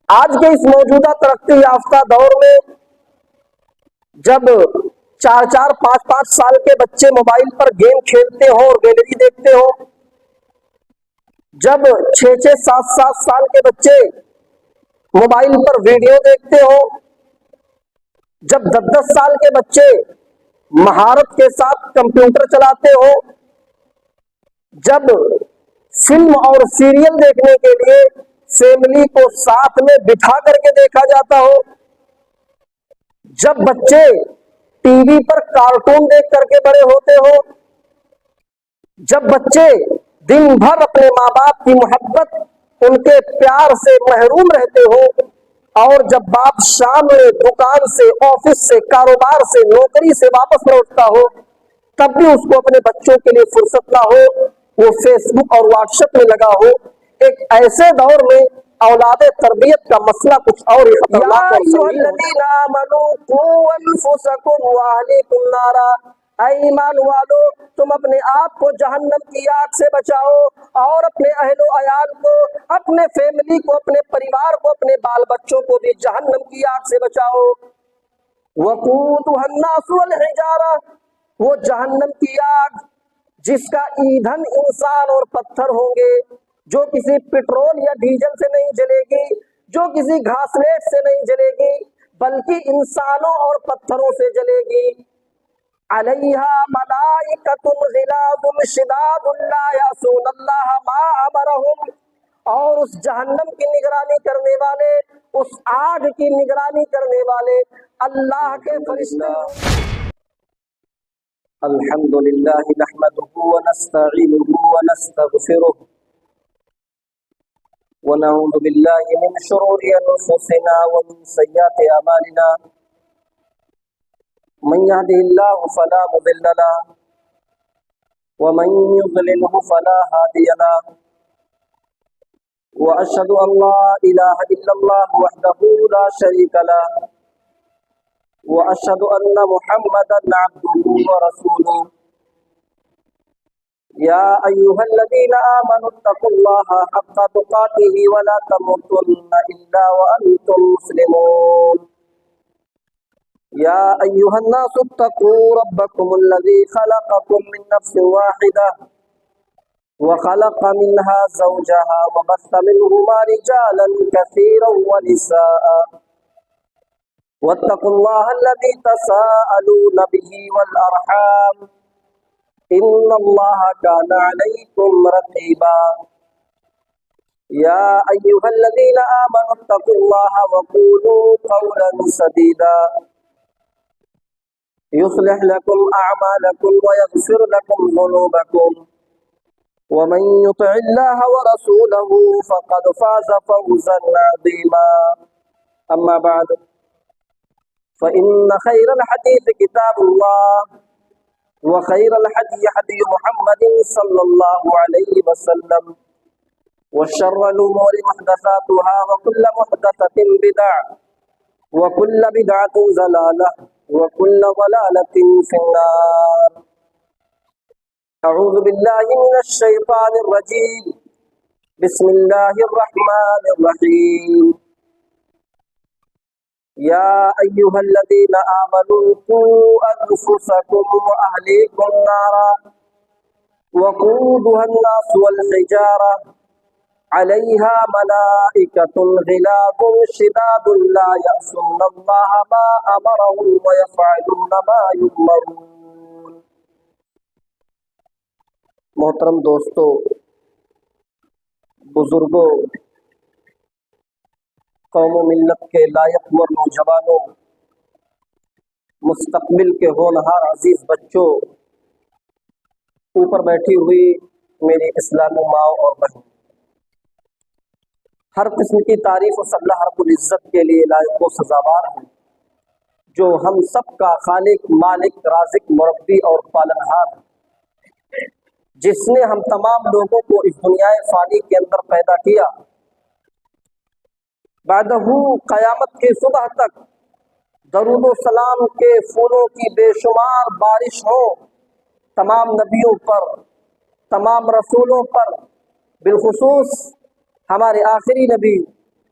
آج کے اس موجودہ ترقی یافتہ دور میں جب 4-4 5-5 سال کے بچے موبائل پر گیم کھیلتے ہوں اور گیلری دیکھتے ہوں، جب 6-6 7-7 سال کے بچے موبائل پر ویڈیو دیکھتے ہوں، جب 10-10 سال کے بچے مہارت کے ساتھ کمپیوٹر چلاتے ہوں، جب فلم اور سیریل دیکھنے کے لیے فیملی کو ساتھ میں بٹھا کر کے دیکھا جاتا ہو، جب بچے ٹی وی پر کارٹون دیکھ کر کے بڑے ہوتے ہو، جب بچے دن بھر اپنے ماں باپ کی محبت، ان کے پیار سے محروم رہتے ہو، اور جب باپ شام میں دکان سے، آفس سے، کاروبار سے، نوکری سے واپس لوٹتا ہو، تب بھی اس کو اپنے بچوں کے لیے فرصت نہ ہو، وہ فیس بک اور واٹس ایپ میں لگا ہو۔ ایک ایسے دور میں اولاد تربیت کا مسئلہ کچھ اور ہی خطرناک اور سنگین ہے۔ اے ایمان والو، تم اپنے آپ کو جہنم کی آگ سے بچاؤ اور اپنے اہل و عیال کو، اپنے فیملی کو، اپنے پریوار کو، اپنے بال بچوں کو بھی جہنم کی آگ سے بچاؤ۔ وقودها الناس والحجارہ، وہ جہنم کی آگ جس کا ایندھن انسان اور پتھر ہوں گے، جو کسی پٹرول یا ڈیزل سے نہیں جلے گی، جو کسی گھاسلیٹ سے نہیں جلے گی، بلکہ انسانوں اور پتھروں سے جلے گی۔ علیہا ملائکۃ غلاظ شداد لا یعصون اللہ ما امرہم، اور اس جہنم کی نگرانی کرنے والے، اس آگ کی نگرانی کرنے والے اللہ کے فرشتے ہوں۔ الحمد للہ نحمده ونستعینه ونستغفره ونعوذ باللہ من شرور انفسنا ومن سیئات اعمالنا، من يهده الله فلا مضل له ومن يضلله فلا هادي له، واشهد ان لا اله الا الله وحده لا شريك له، واشهد ان محمدا عبده ورسوله۔ يا ايها الذين امنوا اتقوا الله حق تقاته ولا تموتن الا وانتم مسلمون۔ يا أيها الناس اتقوا ربكم الذي خلقكم من نفس واحدة وخلق منها زوجها وبث منهما رجالا كثيرا ونساء، واتقوا الله الذي تساءلون به والأرحام إن الله كان عليكم رقيبا۔ يا أيها الذين آمنوا اتقوا الله وقولوا قولا سديدا يصلح لكم أعمالكم ويغفر لكم ذنوبكم، ومن يطع الله ورسوله فقد فاز فوزا عظيما۔ أما بعد، فإن خير الحديث كتاب الله، وخير الهدي هدي محمد صلى الله عليه وسلم، وشر الأمور محدثاتها، وكل محدثة بدعة، وكل بدعة ضلالة، وكل ضلالة في النار۔ أعوذ بالله من الشيطان الرجيم، بسم الله الرحمن الرحيم۔ يا أيها الذين آمنوا قوا أنفسكم وأهليكم نارا وقودها الناس والحجارة عليها ملائكة غلاظ شداد لا يعصون الله ما أمرهم ويفعلون ما يؤمرون۔ محترم دوستو، بزرگوں، قوم و ملت کے لائق ور نوجوانوں، مستقبل کے ہونہار عزیز بچوں، اوپر بیٹھی ہوئی میری اسلامی ماں اور بہن، ہر قسم کی تعریف اس اللہ رب العزت کے لیے لائق و سزاوار ہے، جو ہم سب کا خالق، مالک، رازق، مربی اور پالنہار ہے، جس نے ہم تمام لوگوں کو اس دنیا فانی کے اندر پیدا کیا، بعدہ قیامت کی صبح تک درود و سلام کے پھولوں کی بے شمار بارش ہو تمام نبیوں پر، تمام رسولوں پر، بالخصوص ہمارے آخری نبی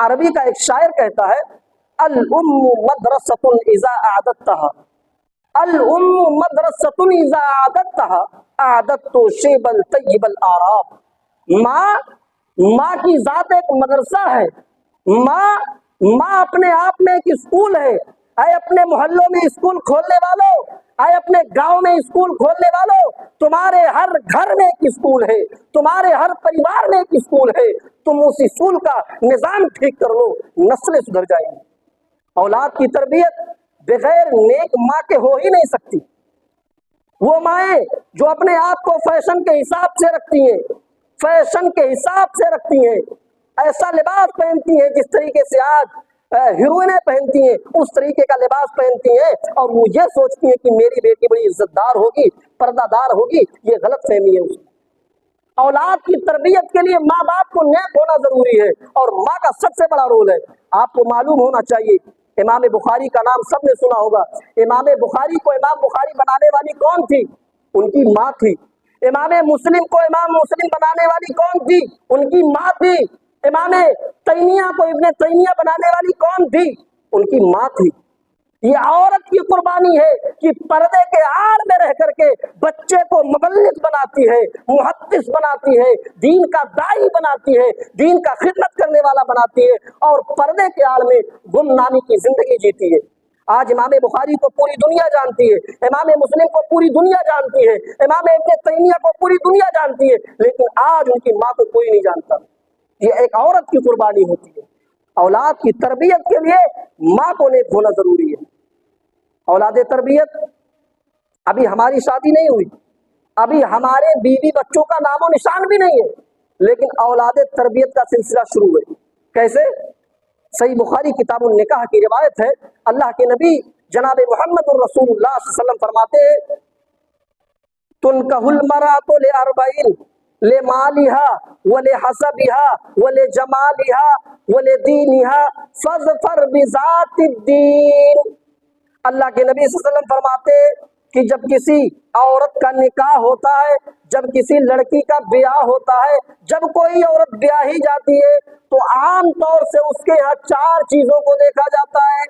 عربی کا ایک شاعر کہتا ہے الام مدرسۃ اذا اعددتها، الام مدرسۃ اذا اعددتها اعددت شیبا طیب الاعراب۔ ماں کی ذات ایک مدرسہ ہے، ماں اپنے آپ میں ایک اسکول ہے۔ اے اپنے محلوں میں اسکول کھولنے والوں، اے اپنے گاؤں میں اسکول کھولنے والوں، تمہارے ہر گھر میں ایک اسکول ہے، تمہارے ہر پریوار میں ایک اسکول ہے، تم اس اسکول کا نظام ٹھیک کر لو، نسلیں سدھر جائیں گی۔ اولاد کی تربیت بغیر نیک ماں کے ہو ہی نہیں سکتی۔ وہ مائیں جو اپنے آپ کو فیشن کے حساب سے رکھتی ہیں، فیشن کے حساب سے رکھتی ہیں، ایسا لباس پہنتی ہیں جس طریقے سے آج ہیروئنیں پہنتی ہیں، اس طریقے کا لباس پہنتی ہیں، اور وہ یہ سوچتی ہیں کہ میری بیٹی بڑی عزت دار ہوگی، پردہ دار ہوگی۔ یہ غلط فہمی ہے اس کی۔ اولاد کی تربیت کے لیے ماں باپ کو نیک ہونا ضروری ہے، اور ماں کا سب سے بڑا رول ہے۔ آپ کو معلوم ہونا چاہیے، امام بخاری کا نام سب نے سنا ہوگا۔ امام بخاری کو امام بخاری بنانے والی کون تھی؟ ان کی ماں تھی۔ امام مسلم کو امام مسلم بنانے والی کون تھی؟ ان کی ماں تھی۔ امام تیمیہ کو ابن تیمیہ بنانے والی کون تھی؟ ان کی ماں تھی۔ یہ عورت کی قربانی ہے کہ پردے کے آڑ میں رہ کر کے بچے کو مبلغ بناتی ہے، محدث بناتی ہے، دین کا داعی بناتی ہے، دین کا خدمت کرنے والا بناتی ہے، اور پردے کے آڑ میں گمنامی کی زندگی جیتی ہے۔ آج امام بخاری کو پوری دنیا جانتی ہے، امام مسلم کو پوری دنیا جانتی ہے، امام ابن تیمیہ کو پوری دنیا جانتی ہے، لیکن آج ان کی ماں کو کوئی نہیں جانتا۔ یہ ایک عورت کی قربانی ہوتی ہے۔ اولاد کی تربیت کے لیے ماں کو نیک ہونا ضروری ہے۔ اولاد تربیت، ابھی ہماری شادی نہیں ہوئی، ابھی ہمارے بیوی بچوں کا نام و نشان بھی نہیں ہے، لیکن اولاد تربیت کا سلسلہ شروع ہے۔ کیسے؟ صحیح بخاری کتاب النکاح کی روایت ہے، اللہ کے نبی جناب محمد الرسول اللہ صلی اللہ علیہ وسلم فرماتے ہیں تنکح المرأۃ لاربعین لمالها ولحسبها ولجمالها ولدینها فاظفر بذات الدین۔ اللہ کے نبی صلی اللہ علیہ وسلم فرماتے کہ جب کسی عورت کا نکاح ہوتا ہے، جب کسی لڑکی کا بیاہ ہوتا ہے، جب کوئی عورت بیاہی جاتی ہے، تو عام طور سے اس کے یہاں 4 چیزوں کو دیکھا جاتا ہے،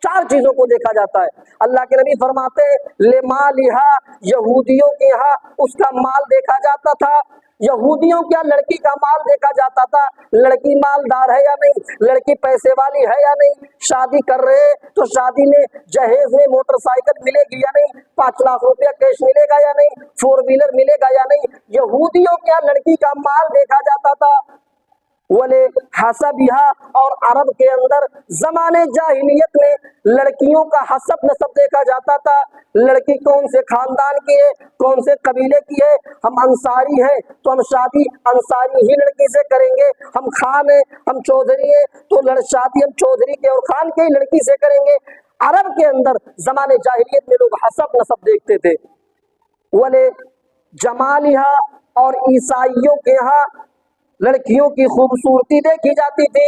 4 چیزوں کو دیکھا جاتا ہے۔ اللہ کے نبی فرماتے لمالہا، یہودیوں کے یہاں اس کا مال دیکھا جاتا تھا، یہودیوں کیا لڑکی کا مال دیکھا جاتا تھا، لڑکی مالدار ہے یا نہیں، لڑکی پیسے والی ہے یا نہیں، شادی کر رہے تو شادی میں جہیز میں موٹر سائیکل ملے گی یا نہیں، 5 لاکھ روپیہ کیش ملے گا یا نہیں، 4 ویلر ملے گا یا نہیں، یہودیوں کیا لڑکی کا مال دیکھا جاتا تھا۔ وَلِحَسَبِهَا، اور عرب کے اندر زمانے جاہلیت میں لڑکیوں کا حسب نسب دیکھا جاتا تھا، لڑکی کون سے خاندان کی ہے، کون سے قبیلے کی ہے، ہم انصاری ہیں تو ہم شادی انصاری ہی لڑکی سے کریں گے، ہم خان ہیں، ہم چودھری ہیں تو شادی ہم چودھری کے اور خان کے ہی لڑکی سے کریں گے۔ عرب کے اندر زمانے جاہلیت میں لوگ حسب نسب دیکھتے تھے۔ وَلِجَمَالِهَا، اور عیسائیوں کے ہاں لڑکیوں کی خوبصورتی دیکھی جاتی تھی،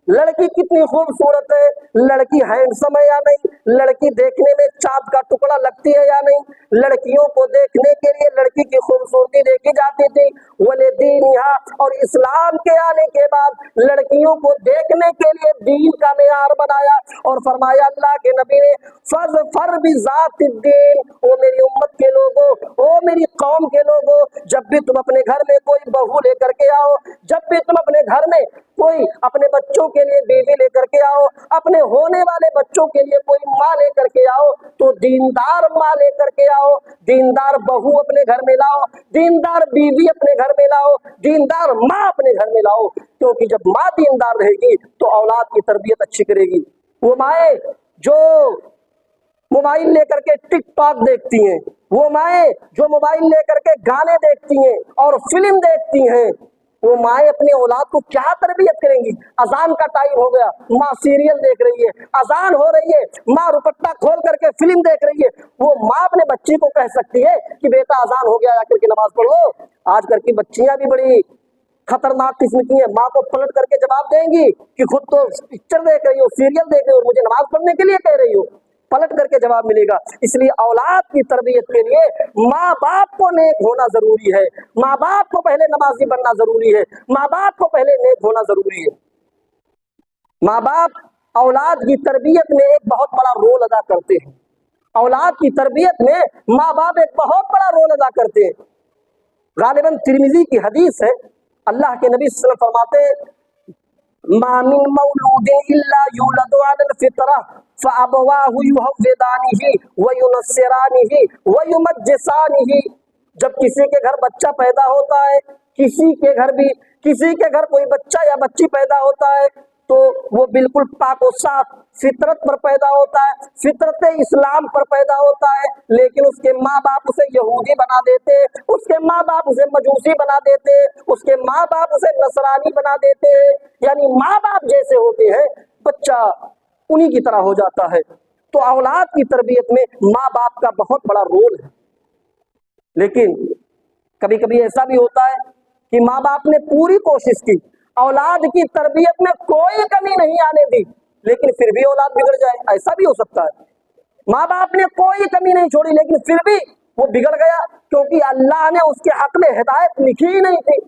لڑکی کتنی خوبصورت ہے، لڑکی ہینڈسم ہے یا نہیں، لڑکی دیکھنے میں چاند کا ٹکڑا لگتی ہے یا نہیں، لڑکیوں کو دیکھنے کے لیے لڑکی کی خوبصورتی دیکھی جاتی تھی۔ وَلِدِینِهَا، اور اسلام کے آنے کے بعد لڑکیوں کو دیکھنے کے لیے دین کا معیار بنایا، اور فرمایا اللہ کے نبی نے فَاظْفَرْ بِذَاتِ الدِّین، او میری امت کے لوگوں، او میری قوم کے لوگوں، جب بھی تم اپنے گھر میں کوئی بہو لے کر کے آؤ، جب بھی تم اپنے گھر میں کوئی اپنے بچوں کے لیے بیوی لے کر کے آؤ، اپنے ہونے والے بچوں کے لیے کوئی ماں لے کر کے آؤ، تو دیندار ماں لے کر کے آؤ، دیندار بہو اپنے گھر میں لاؤ، دیندار بیوی اپنے گھر میں لاؤ، دیندار ماں اپنے گھر میں لاؤ، کیونکہ جب ماں دیندار رہے گی تو اولاد کی تربیت اچھی کرے گی۔ وہ مائیں جو موبائل لے کر کے ٹک ٹاک دیکھتی ہیں، وہ مائیں جو موبائل لے کر کے گانے دیکھتی ہیں اور فلم دیکھتی ہیں، وہ مائیں اپنی اولاد کو کیا تربیت کریں گی؟ اذان کا ٹائم ہو گیا، ماں سیریل دیکھ رہی ہے، اذان ہو رہی ہے، ماں دوپٹہ کھول کر کے فلم دیکھ رہی ہے، وہ ماں اپنے بچی کو کہہ سکتی ہے کہ بیٹا اذان ہو گیا، جا کر کے نماز پڑھ لو؟ آج کل کی بچیاں بھی بڑی خطرناک قسم کی ہیں، ماں کو پلٹ کر کے جواب دیں گی کہ خود تو پکچر دیکھ رہی ہو، سیریل دیکھ رہی ہو اور مجھے نماز پڑھنے کے لیے کہہ رہی ہو، پلٹ کر کے جواب ملے گا۔ اس لیے اولاد کی تربیت کے لیے ماں باپ کو نیک ہونا ضروری ہے، ماں باپ کو پہلے نمازی بننا ضروری ہے، ماں باپ کو پہلے نیک ہونا ضروری ہے۔ ماں باپ اولاد کی تربیت میں ایک بہت بڑا رول ادا کرتے ہیں. اولاد کی تربیت میں ماں باپ ایک بہت بڑا رول ادا کرتے ہیں. غالباً ترمذی کی حدیث ہے, اللہ کے نبی صلی اللہ علیہ وسلم فرماتے ہیں ما من مولود الا یولد علی الفطرہ فابواہ یہودانہ وینصرانہ ویمجسانہ. جب کسی کے گھر بچہ پیدا ہوتا ہے, کسی کے گھر کوئی بچہ یا بچی پیدا ہوتا ہے تو وہ بالکل پاک و صاف فطرت پر پیدا ہوتا ہے, فطرت اسلام پر پیدا ہوتا ہے, لیکن اس کے ماں باپ اسے یہودی بنا دیتے, اس کے ماں باپ اسے مجوسی بنا دیتے, اس کے ماں باپ اسے نصرانی بنا دیتے. یعنی ماں باپ جیسے ہوتے ہیں بچہ انہی کی طرح ہو جاتا ہے. تو اولاد کی تربیت میں ماں باپ کا بہت بڑا رول ہے. لیکن کبھی کبھی ایسا بھی ہوتا ہے کہ ماں باپ نے پوری کوشش کی, اولاد کی تربیت میں کوئی کمی نہیں آنے دی, لیکن پھر بھی اولاد بگڑ جائے. ایسا بھی ہو سکتا ہے. ماں باپ نے کوئی کمی نہیں چھوڑی لیکن پھر بھی وہ بگڑ گیا, کیونکہ اللہ نے اس کے حق میں ہدایت لکھی ہی نہیں تھی.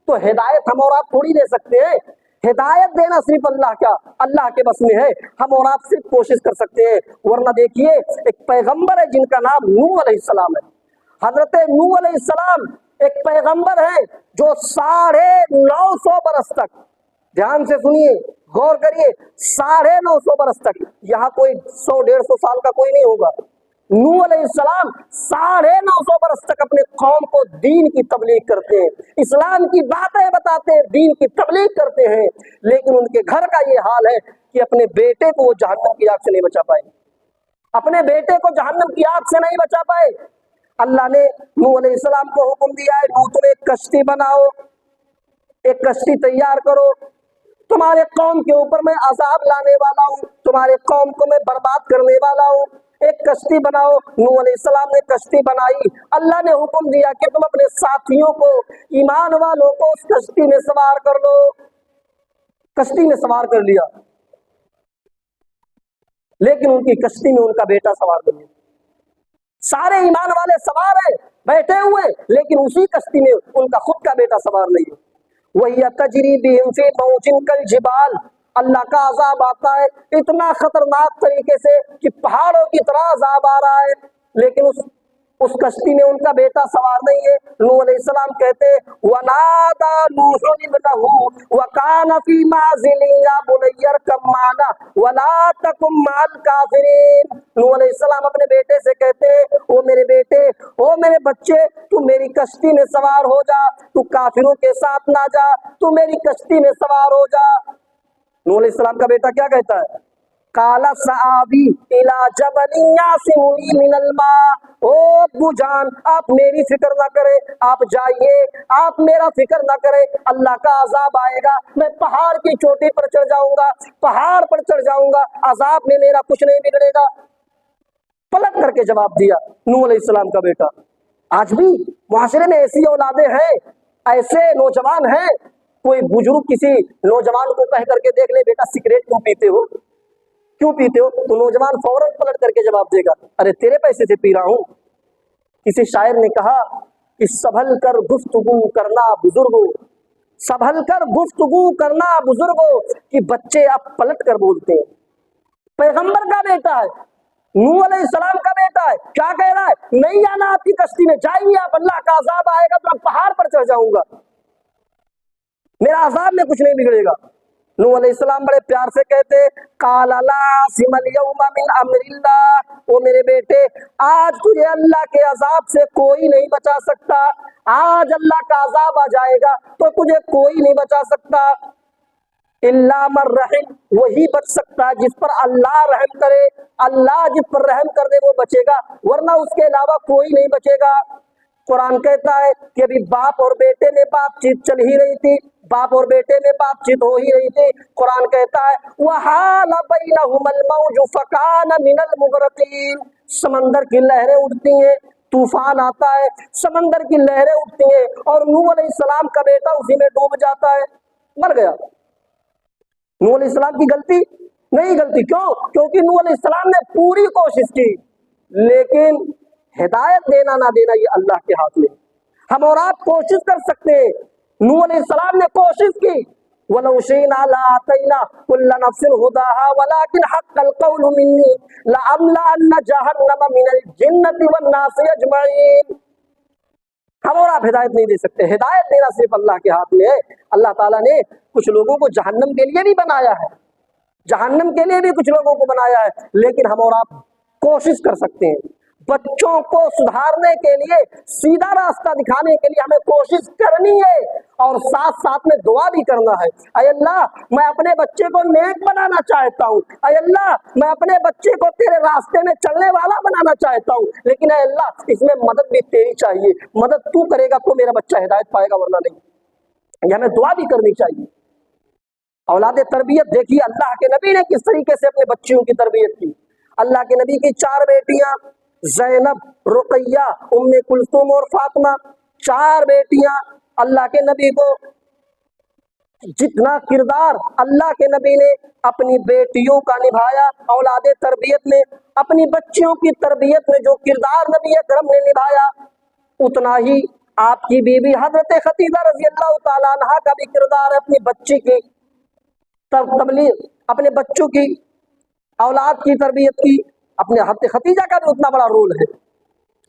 تو ہدایت ہم اور آپ تھوڑی دے سکتے ہیں. ہدایت دینا صرف اللہ کے بس میں ہے. ہم اور آپ صرف کوشش کر سکتے ہیں. ورنہ دیکھیے ایک پیغمبر ہے جن کا نام نوح علیہ السلام ہے. حضرت نوح علیہ السلام ایک پیغمبر ہے جو 950 برس تک, دھیان سے سنیے, غور کریے, 950 برس تک, یہاں کوئی 100-150 سال کا کوئی نہیں ہوگا. نوح علیہ السلام 950 برس تک اپنے قوم کو دین کی تبلیغ کرتے ہیں, اسلام کی باتیں بتاتے ہیں, دین کی تبلیغ کرتے ہیں, لیکن ان کے گھر کا یہ حال ہے کہ اپنے بیٹے کو وہ جہنم کی آگ سے نہیں بچا پائے, اپنے بیٹے کو جہنم کی آگ سے نہیں بچا پائے. اللہ نے نوح علیہ السلام کو حکم دیا ہے, نوح تم ایک کشتی بناؤ, ایک کشتی تیار کرو, تمہارے قوم کے اوپر میں عذاب لانے والا ہوں, تمہارے قوم کو میں برباد کرنے والا ہوں, ایک کشتی بناؤ. نوح علیہ السلام نے کشتی بنائی. اللہ نے حکم دیا کہ تم اپنے ساتھیوں کو, ایمان والوں کو اس کشتی میں سوار کر لو. کشتی میں سوار کر لیا, لیکن ان کی کشتی میں ان کا بیٹا سوار کر لیا. سارے ایمان والے سوار ہیں, بیٹھے ہوئے, لیکن اسی کشتی میں ان کا خود کا بیٹا سوار نہیں ہے. وَهِيَ تَجْرِي بِهِمْ فِي مَوْجٍ كَالْجِبَالِ. اللہ کا عذاب آتا ہے اتنا خطرناک طریقے سے کہ پہاڑوں کی طرح عذاب آ رہا ہے, لیکن اس کشتی میں ان کا بیٹا سوار نہیں ہے. نوح علیہ السلام کہتے وَنَادَى نُوحٌ ابْنَهُ وَكَانَ فِي مَعْزِلٍ يَا بُنَيَّ ارْكَب مَّعَنَا وَلَا تَكُن مَّعَ الْكَافِرِينَ. نوح علیہ السلام اپنے بیٹے سے کہتے او میرے بیٹے, او میرے بچے, تو میری کشتی میں سوار ہو جا, تو کافروں کے ساتھ نہ جا, تو میری کشتی میں سوار ہو جا. نوح علیہ السلام کا بیٹا کیا کہتا ہے, قال سآوی الی جبل یعصمنی من الماء. او ابو جان آپ میری فکر نہ کریں, آپ جائیے, آپ میرا فکر نہ کریں, اللہ کا عذاب آئے گا, میں پہاڑ کی چوٹی پر چڑھ جاؤں گا, پہاڑ پر چڑھ جاؤں گا, عذاب میں میرا کچھ نہیں بگڑے گا. پلٹ کر کے جواب دیا نوح علیہ السلام کا بیٹا. آج بھی معاشرے میں ایسی اولادیں ہیں, ایسے نوجوان ہیں, کوئی بزرگ کسی نوجوان کو کہہ کر کے دیکھ لے بیٹا سگریٹ کیوں پیتے ہو, کیوں پیتے ہو, تو نوجوان فوراً پلٹ کر کے جواب دے گا ارے تیرے پیسے سے پی رہا ہوں. کسی شاعر نے کہا کہ سنبھل کر گفتگو کرنا بزرگو, سنبھل کر گفتگو کرنا بزرگو, کہ بچے اب پلٹ کر بولتے ہیں. پیغمبر کا بیٹا ہے, نوح علیہ السلام کا بیٹا ہے, کیا کہہ رہا ہے, نہیں آنا آپ کی کشتی میں, جائیے آپ, اللہ کا عذاب آئے گا تو میں پہاڑ پر چڑھ جاؤں گا, میرا عذاب میں کچھ نہیں بگڑے گا. نوح علیہ السلام بڑے پیار سے کہتے قال لا عاصم اليوم من امر اللہ. او میرے بیٹے, آج تجھے اللہ کے عذاب سے کوئی نہیں بچا سکتا, آج اللہ کا عذاب آ جائے گا تو تجھے کوئی نہیں بچا سکتا. الا من رحم, وہی بچ سکتا ہے جس پر اللہ رحم کرے, اللہ جس پر رحم کر دے وہ بچے گا, ورنہ اس کے علاوہ کوئی نہیں بچے گا. قرآن کہتا ہے کہ ابھی باپ اور بیٹے میں بات چیت چل ہی رہی تھی, باپ اور بیٹے میں بات چیت ہو ہی رہی تھی. قرآن کہتا ہے وَحَالَ بَيْنَهُمَا الْمَوْجُ فَكَانَ مِنَ الْمُغْرَقِينَ. سمندر کی لہریں اٹھتی ہیں, طوفان آتا ہے, سمندر کی لہریں اٹھتی ہیں, اور نوح علیہ السلام کا بیٹا اسی میں ڈوب جاتا ہے, مر گیا. نوح علیہ السلام کی غلطی نہیں, غلطی کیوں, کیونکہ نوح علیہ السلام نے پوری کوشش کی, لیکن ہدایت دینا نہ دینا یہ اللہ کے ہاتھ میں. ہم اور آپ کوشش کر سکتے ہیں, نوح علیہ السلام نے کوشش کی, وَلَوْ شِئْنَا لَآتَيْنَا كُلَّ نَفْسٍ هُدَاهَا وَلَكِنْ حَقَّ الْقَوْلُ مِنِّي لَأَمْلَأَنَّ جَهَنَّمَ مِنَ الْجِنَّةِ وَالنَّاسِ أَجْمَعِينَ۔ ہم اور آپ ہدایت نہیں دے سکتے، ہدایت دینا صرف اللہ کے ہاتھ میں ہے۔ اللہ تعالیٰ نے کچھ لوگوں کو جہنم کے لیے بھی بنایا ہے، جہنم کے لیے بھی کچھ لوگوں کو بنایا ہے، لیکن ہم اور آپ کوشش کر سکتے ہیں۔ بچوں کو سدھارنے کے لیے، سیدھا راستہ دکھانے کے لیے ہمیں کوشش کرنی ہے، اور ساتھ ساتھ میں دعا بھی کرنا ہے۔ اے اللہ، میں اپنے بچے کو نیک بنانا چاہتا ہوں، اے اللہ میں اپنے بچے کو تیرے راستے میں چلنے والا بنانا چاہتا ہوں، لیکن اے اللہ اس میں مدد بھی تیری چاہیے، مدد تو کرے گا تو میرا بچہ ہدایت پائے گا، ورنہ نہیں۔ یہ ہمیں دعا بھی کرنی چاہیے۔ اولاد تربیت دیکھیے اللہ کے نبی نے کس طریقے سے اپنے بچیوں کی تربیت کی۔ اللہ کے نبی کی 4 بیٹیاں، زینب، رقیہ، ام کلثوم اور فاطمہ، 4 بیٹیاں۔ اللہ کے نبی کو جتنا کردار اللہ کے نبی نے اپنی بیٹیوں کا نبھایا، اولاد تربیت میں، اپنی بچیوں کی تربیت میں جو کردار نبی اکرم نے نبھایا، اتنا ہی آپ کی بیوی حضرت خدیجہ رضی اللہ تعالیٰ عنہا کا بھی کردار ہے اپنی بچی کی تبلیغ، اپنے بچوں کی اولاد کی تربیت کی، اپنے حضرت خدیجہ کا بھی اتنا بڑا رول ہے۔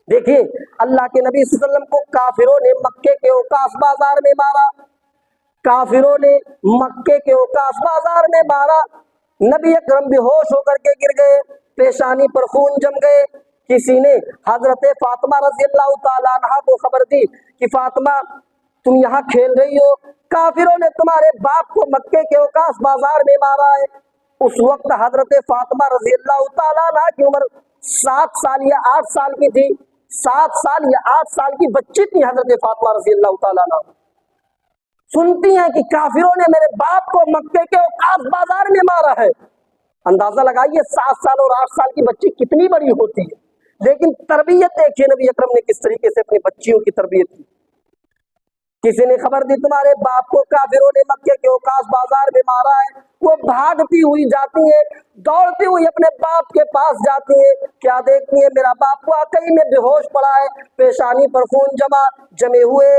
دیکھیے اللہ کے نبی صلی اللہ علیہ وسلم کو کافروں نے مکے کے اوقاف بازار میں مارا، کافروں نے مکے کے اوقاف بازار میں مارا، نبی اکرم بے ہوش ہو کر کے گر گئے، پیشانی پر خون جم گئے۔ کسی نے حضرت فاطمہ رضی اللہ تعالیٰ عنہا کو خبر دی کہ فاطمہ تم یہاں کھیل رہی ہو، کافروں نے تمہارے باپ کو مکے کے اوقاف بازار میں مارا ہے۔ اس وقت حضرت فاطمہ رضی اللہ تعالیٰ عنہ کی عمر 7 سال یا 8 سال کی تھی، 7 سال یا 8 سال کی بچی تھی حضرت فاطمہ رضی اللہ تعالیٰ عنہ۔ سنتی ہیں کہ کافروں نے میرے باپ کو مکے کے اوقاف بازار میں مارا ہے۔ اندازہ لگائیے 7 سال اور 8 سال کی بچی کتنی بڑی ہوتی ہے، لیکن تربیت دیکھیے نبی اکرم نے کس طریقے سے اپنی بچیوں کی تربیت کی۔ کسی نے خبر دی تمہارے باپ کو کافروں نے مکے کے اوقاف بازار میں مارا ہے، وہ بھاگتی ہوئی جاتی ہے، دوڑتی ہوئی اپنے باپ کے پاس جاتی ہے، کیا دیکھتی ہے میرا باپ واقعی میں بے ہوش پڑا ہے، پیشانی پر خون جمے ہوئے۔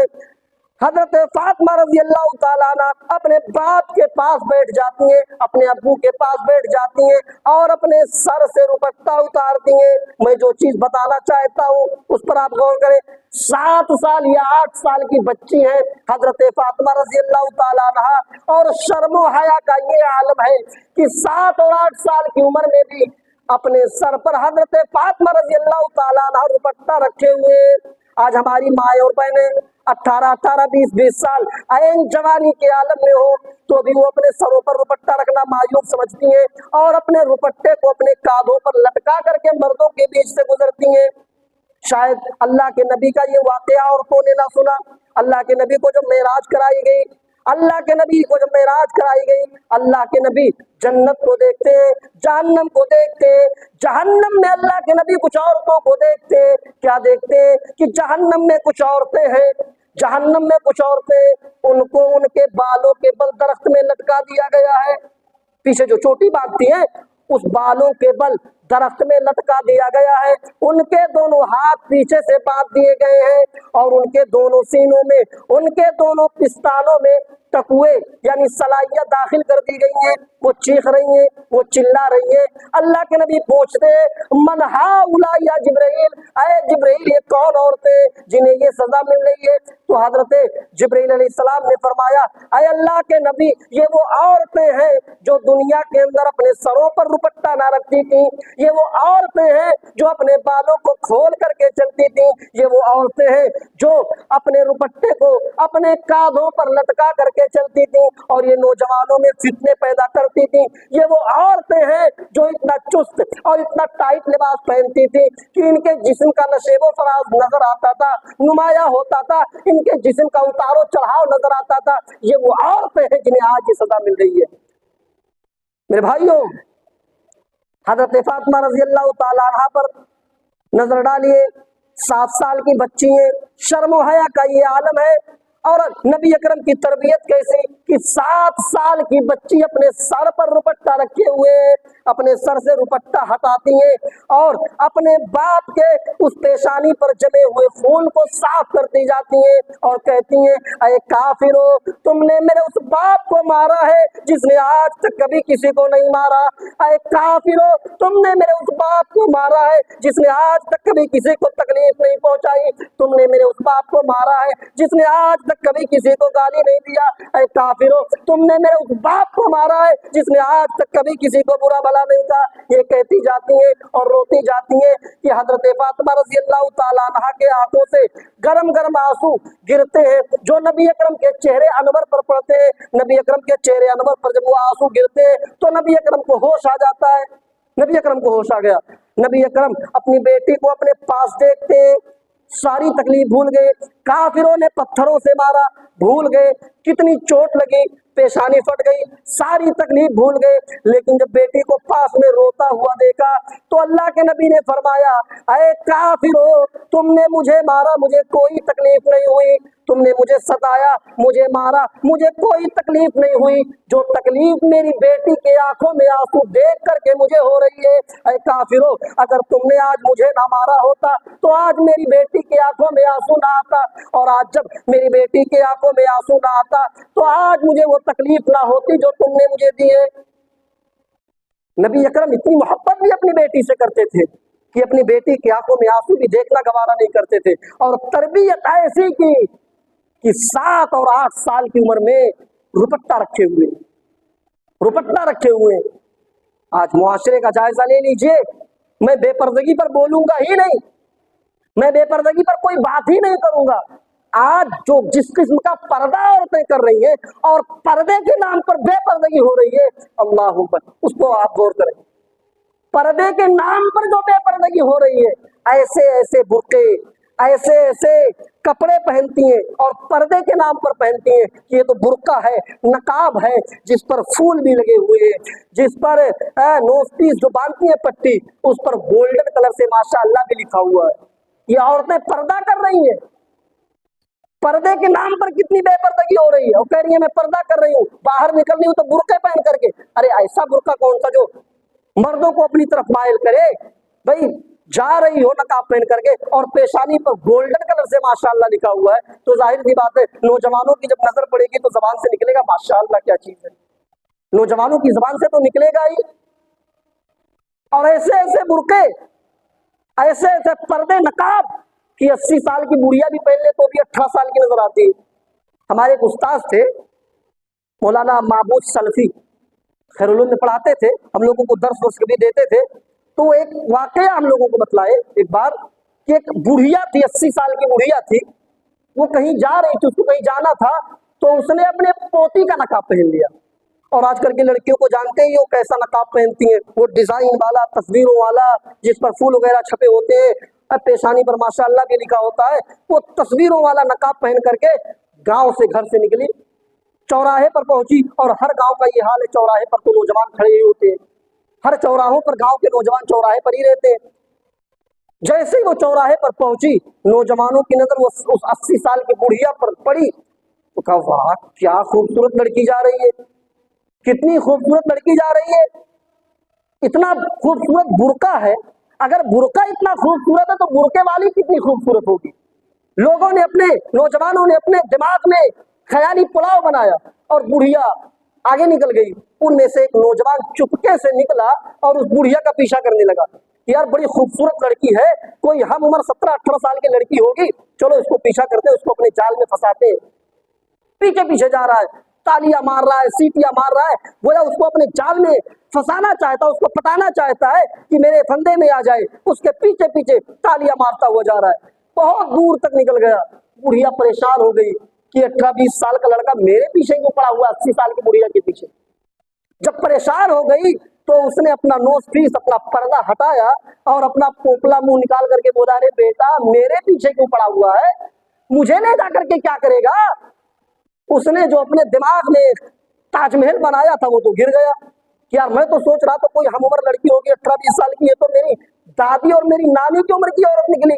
حضرت فاطمہ رضی اللہ تعالیٰ عنہ اپنے باپ کے پاس بیٹھ جاتی ہیں، اپنے ابو کے پاس بیٹھ جاتی ہیں اور اپنے سر سے دوپٹہ اتارتی ہیں۔ میں جو چیز بتانا چاہتا ہوں اس پر آپ غور کریں، 7 سال یا 8 سال کی بچی ہے حضرت فاطمہ رضی اللہ تعالیٰ عنہ، اور شرم و حیا کا یہ عالم ہے کہ 7 اور 8 سال کی عمر میں بھی اپنے سر پر حضرت فاطمہ رضی اللہ تعالیٰ عنہ دوپٹہ رکھے ہوئے۔ آج ہماری مائیں اور بہنیں 18 20 سال عین جوانی کے عالم میں ہو تو بھی وہ اپنے سروں پر دوپٹہ رکھنا معیوب سمجھتی ہیں، اور اپنے دوپٹے کو اپنے کاندھوں پر لٹکا کر کے مردوں کے بیچ سے گزرتی ہیں۔ شاید اللہ کے نبی کا یہ واقعہ عورتوں نے نہ سنا۔ اللہ کے نبی کو جب معراج کرائی گئی، اللہ کے نبی کو جب معراج کرائی گئی، اللہ کے نبی جنت کو دیکھتے ہیں، جہنم کو دیکھتے ہیں۔ جہنم میں اللہ کے نبی کچھ عورتوں کو دیکھتے ہیں، کیا دیکھتے ہیں کہ جہنم میں کچھ عورتیں ہیں، جہنم میں کچھ عورتیں، ان کو ان کے بالوں کے بل درخت میں لٹکا دیا گیا ہے۔ پیچھے جو چوٹی باندھتی ہیں اس بالوں کے بل درخت میں لٹکا دیا گیا ہے، ان کے دونوں ہاتھ پیچھے سے باندھ دیے گئے ہیں، اور ان کے دونوں سینوں میں، ان کے دونوں پستانوں میں ٹکوے یعنی سلائیاں داخل کر دی گئی ہیں۔ وہ چیخ رہی ہیں، وہ چلا رہی ہیں۔ اللہ کے نبی پوچھتے ہیں من ہؤلاء یا جبرائیل، اے جبرائیل یہ کون عورتیں جنہیں یہ سزا مل رہی ہے؟ تو حضرت جبرائیل علیہ السلام نے فرمایا اے اللہ کے نبی یہ وہ عورتیں ہیں جو دنیا کے اندر اپنے سروں پر دوپٹہ نہ رکھتی تھیں، یہ وہ عورتیں ہیں جو اپنے بالوں کو کھول کر کے چلتی تھیں، یہ وہ عورتیں ہیں جو اپنے دوپٹے کو اپنے کاندھوں پر لٹکا کر کے چلتی تھیں اور یہ نوجوانوں میں فتنے پیدا کرتی تھیں، یہ وہ عورتیں ہیں جو اتنا چست اور اتنا ٹائٹ لباس پہنتی تھی کہ ان کے جسم کا نشیب و فراز نظر آتا تھا، نمایاں ہوتا تھا، ان کے جسم کا اتار و چڑھاؤ نظر آتا تھا۔ یہ وہ عورتیں ہیں جنہیں آج یہ سزا مل رہی ہے۔ میرے بھائیوں، حضرت فاطمہ رضی اللہ تعالیٰ عنہ پر نظر ڈالیے، 7 سال کی بچی ہیں، شرم و حیا کا یہ عالم ہے، اور نبی اکرم کی تربیت کیسی، کہ 7 سال کی بچی اپنے سر پر روپٹہ رکھے ہوئے اپنے سر سے روپٹہ ہٹاتی ہیں اور اپنے باپ کے اس پیشانی پر جمے ہوئے خون کو صاف کرتی جاتی ہیں اور کہتی ہیں اے کافرو، تم نے میرے اس باپ کو مارا ہے جس نے آج تک کبھی کسی کو نہیں مارا، اے کافرو، تم نے میرے اس باپ کو مارا ہے جس نے آج تک کبھی کسی کو تکلیف نہیں پہنچائی، تم نے میرے اس باپ کو مارا ہے جس نے آج تک کبھی کسی کو گالی نہیں دیا، اے کافرو، تم نے میرے اس باپ کو مارا ہے جس نے آج تک کبھی کسی کو برا بھلا نہیں کہا۔ یہ کہتی جاتی ہیں اور روتی جاتی ہیں کہ حضرت فاطمہ رضی اللہ تعالیٰ عنہا کے آنکھوں سے گرم گرم آنسو گرتے ہیں جو نبی اکرم کے چہرے انور پر پڑتے ہیں۔ نبی اکرم کے چہرے انور پر جب وہ آنسو گرتے ہیں تو نبی اکرم کو ہوش آ جاتا ہے، نبی اکرم کو ہوش آ گیا۔ نبی اکرم اپنی بیٹی کو اپنے پاس دیکھتے ہیں، ساری تکلیف بھول گئے، کافروں نے پتھروں سے مارا بھول گئے، کتنی چوٹ لگی، پیشانی پھٹ گئی، ساری تکلیف بھول گئے، لیکن جب بیٹی کو پاس میں روتا ہوا دیکھا تو اللہ کے نبی نے فرمایا اے کافرو، تم نے مجھے مارا، مجھے کوئی تکلیف نہیں ہوئی، تم نے مجھے ستایا، مجھے مارا، مجھے کوئی تکلیف نہیں ہوئی، جو تکلیف میری بیٹی کے آنکھوں میں آنسو دیکھ کر کے مجھے ہو رہی ہے۔ اے کافرو، اگر تم نے آج مجھے نہ مارا ہوتا تو آج میری بیٹی کے آنکھوں میں آنسو نہ آتا، اور آج جب میری بیٹی کے آنکھوں میں آنسو نہ آتا تو آج مجھے وہ تکلیف نہ ہوتی جو تم نے مجھے دی ہے۔ نبی اکرم اتنی محبت بھی اپنی بیٹی سے کرتے تھے کہ اپنی بیٹی کی آنکھوں میں آنسو بھی دیکھنا گوارا نہیں کرتے تھے، اور تربیت ایسی کی کہ 7 اور 8 سال کی عمر میں روپٹہ رکھے ہوئے۔ آج معاشرے کا جائزہ لے لیجئے، میں بے پردگی پر بولوں گا ہی نہیں، میں بے پردگی پر کوئی بات ہی نہیں کروں گا۔ آج جو جس قسم کا پردہ عورتیں کر رہی ہیں اور پردے کے نام پر بے پردگی ہو رہی ہے، اللہ اکبر، اس کو آپ غور کریں۔ پردے کے نام پر جو بے پردگی ہو رہی ہے، ایسے ایسے برقعے، ایسے ایسے کپڑے پہنتی ہیں اور پردے کے نام پر پہنتی ہیں کہ یہ تو برقع ہے، نقاب ہے، جس پر پھول بھی لگے ہوئے ہیں، جس پر نوز پیس جو باندھتی ہیں پٹی، اس پر گولڈن کلر سے ماشاءاللہ بھی لکھا ہوا ہے۔ یہ عورتیں پردہ کر رہی ہیں، پردے کے نام پر کتنی بے پردگی ہو رہی ہے، اور کہہ رہی ہے میں پردہ کر رہی ہوں، باہر نکل رہی ہوں تو برقعے پہن کر کے۔ ارے ایسا برقع کون سا جو مردوں کو اپنی طرف مائل کرے؟ بھائی جا رہی ہو نقاب پہن کر کے اور پیشانی پر گولڈن کلر سے ماشاءاللہ لکھا ہوا ہے، تو ظاہر سی بات ہے نوجوانوں کی جب نظر پڑے گی تو زبان سے نکلے گا ماشاءاللہ کیا چیز ہے، نوجوانوں کی زبان سے تو نکلے گا ہی۔ اور ایسے ایسے برقعے، ایسے ایسے پردے، نقاب کہ 80 سال کی بڑھیا بھی پہن لے تو بھی 18 سال کی نظر آتی ہے۔ ہمارے ایک استاد تھے مولانا معبود سلفی، خیر العلوم میں پڑھاتے تھے، ہم لوگوں کو درس بھی دیتے تھے، تو ایک واقعہ ہم لوگوں کو بتلائے ایک بار کہ ایک بڑھیا تھی، 80 سال کی بڑھیا تھی، وہ کہیں جا رہی تھی، اس کو کہیں جانا تھا، تو اس نے اپنے پوتی کا نقاب پہن لیا۔ اور آج کل کی لڑکیوں کو جانتے ہی وہ کیسا نقاب پہنتی ہیں، وہ ڈیزائن والا، تصویروں والا، جس پر پھول وغیرہ چھپے ہوتے ہیں، پیشانی پر ماشاءاللہ بھی لکھا ہوتا ہے، وہ تصویروں والا نقاب پہن کر کے گاؤں سے گھر سے نکلی، چوراہے پر پہنچی، اور ہر گاؤں کا یہ حال ہے، چوراہے پر تو نوجوان کھڑے ہی ہوتے ہیں، ہر چوراہوں پر گاؤں کے نوجوان چوراہے پر ہی رہتے ہیں۔ جیسے ہی وہ چوراہے پر پہنچی، نوجوانوں کی نظر وہ اس 80 سال کی بڑھیا پر پڑی، تو کہا واہ کیا خوبصورت لڑکی جا رہی ہے، کتنی خوبصورت لڑکی جا رہی ہے، اتنا خوبصورت برقع ہے، اگر برقع اتنا خوبصورت ہے تو برقعے والی کتنی خوبصورت ہوگی۔ لوگوں نے اپنے نوجوانوں نے اپنے دماغ میں خیالی پلاؤ بنایا اور بڑھیا آگے نکل گئی۔ ان میں سے ایک نوجوان چپکے سے نکلا اور اس بڑھیا کا پیچھا کرنے لگا، یار بڑی خوبصورت لڑکی ہے، کوئی ہم عمر 17-18 سال کی لڑکی ہوگی، چلو اس کو پیچھا کرتے، اس کو اپنے جال میں پھنساتے۔ پیچھے پیچھے جا رہا ہے، تالیاں مار رہا ہے، سیٹیاں مار رہا ہے، گویا اس کو اپنے جال میں پھنسانا چاہتا ہے، اس کو پٹانا چاہتا ہے کہ میرے پھندے میں آ جائے، اس کے پیچھے پیچھے تالیاں مارتا ہوا جا رہا ہے، بہت دور تک نکل گیا۔ بڑھیا پریشان ہو گئی کہ 18-20 سال کا لڑکا میرے پیچھے کیوں پڑا ہوا، 80 سال کی بڑھیا کے پیچھے۔ جب پریشان ہو گئی تو اس نے اپنا نوز پیس، اپنا پردہ ہٹایا اور اپنا پوپلا منہ نکال کر کے بولا ارے بیٹا میرے پیچھے کیوں پڑا ہوا ہے، مجھے لے جا کر کے کیا کرے گا۔ اس نے جو اپنے دماغ میں تاج محل بنایا تھا وہ تو گر گیا کہ یار میں تو سوچ رہا تھا کوئی ہم عمر لڑکی ہوگی 18-20 سال کی، یہ تو میری دادی اور میری نانی کی عمر کی عورت نکلی۔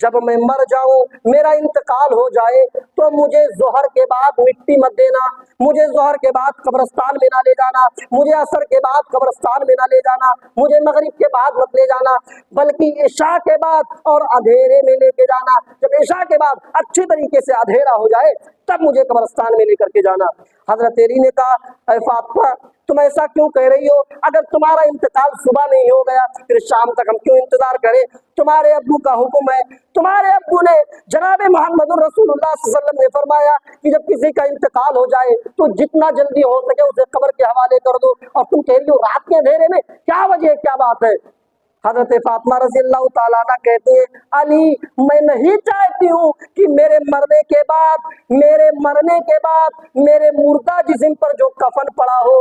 جب میں مر جاؤں, میرا انتقال ہو جائے, تو مجھے ظہر کے بعد مٹی مت دینا, مجھے ظہر کے بعد قبرستان میں نہ لے جانا, مجھے عصر کے بعد قبرستان میں نہ لے جانا, مجھے مغرب کے بعد مت لے جانا, بلکہ عشاء کے بعد اور اندھیرے میں لے کے جانا. جب عشاء کے بعد اچھی طریقے سے اندھیرا ہو جائے تب مجھے قبرستان میں لے کر کے جانا. حضرت علی نے کہا, اے فاطمہ تم ایسا کیوں کہہ رہی ہو؟ اگر تمہارا انتقال صبح میں ہی ہو گیا پھر شام تک ہم کیوں انتظار کریں؟ تمہارے ابو کا حکم ہے. تمہارے ابو نے, جناب محمد رسول اللہ صلی اللہ علیہ وسلم نے فرمایا کہ جب کسی کا انتقال ہو جائے تو جتنا جلدی ہو سکے اسے قبر کے حوالے کر دو, اور تم کہہ رہی ہو رات کے اندھیرے میں, کیا وجہ ہے, کیا بات ہے؟ حضرت فاطمہ رضی اللہ تعالیٰ عنہ کہتے ہیں, علی میں نہیں چاہتی ہوں کہ میرے مرنے کے بعد میرے مردہ جسم پر جو کفن پڑا ہو,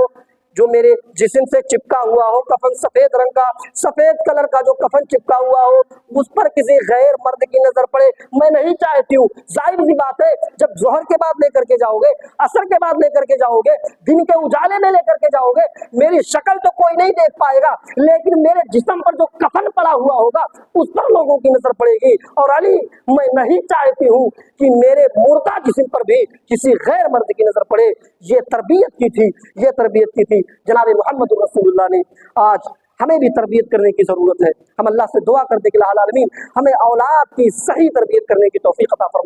جو میرے جسم سے چپکا ہوا ہو کفن, سفید رنگ کا, سفید کلر کا جو کفن چپکا ہوا ہو, اس پر کسی غیر مرد کی نظر پڑے. میں نہیں چاہتی ہوں. ظاہر سی بات ہے, جب ظہر کے بعد لے کر کے جاؤ گے, عصر کے بعد لے کر کے جاؤ گے, دن کے اجالے میں لے کر کے جاؤ گے, میری شکل تو کوئی نہیں دیکھ پائے گا, لیکن میرے جسم پر جو کفن پڑا ہوا ہوگا اس پر لوگوں کی نظر پڑے گی. اور علی میں نہیں چاہتی ہوں کہ میرے مردہ جسم پر بھی کسی غیر مرد کی نظر پڑے. یہ تربیت کی تھی, یہ تربیت کی تھی. جناب محمد رسول اللہ نے آج ہمیں بھی تربیت کرنے کی ضرورت ہے. ہم اللہ سے دعا کرتے کہ العالمین ہمیں اولاد کی صحیح تربیت کرنے کی توفیق عطا فرمائے.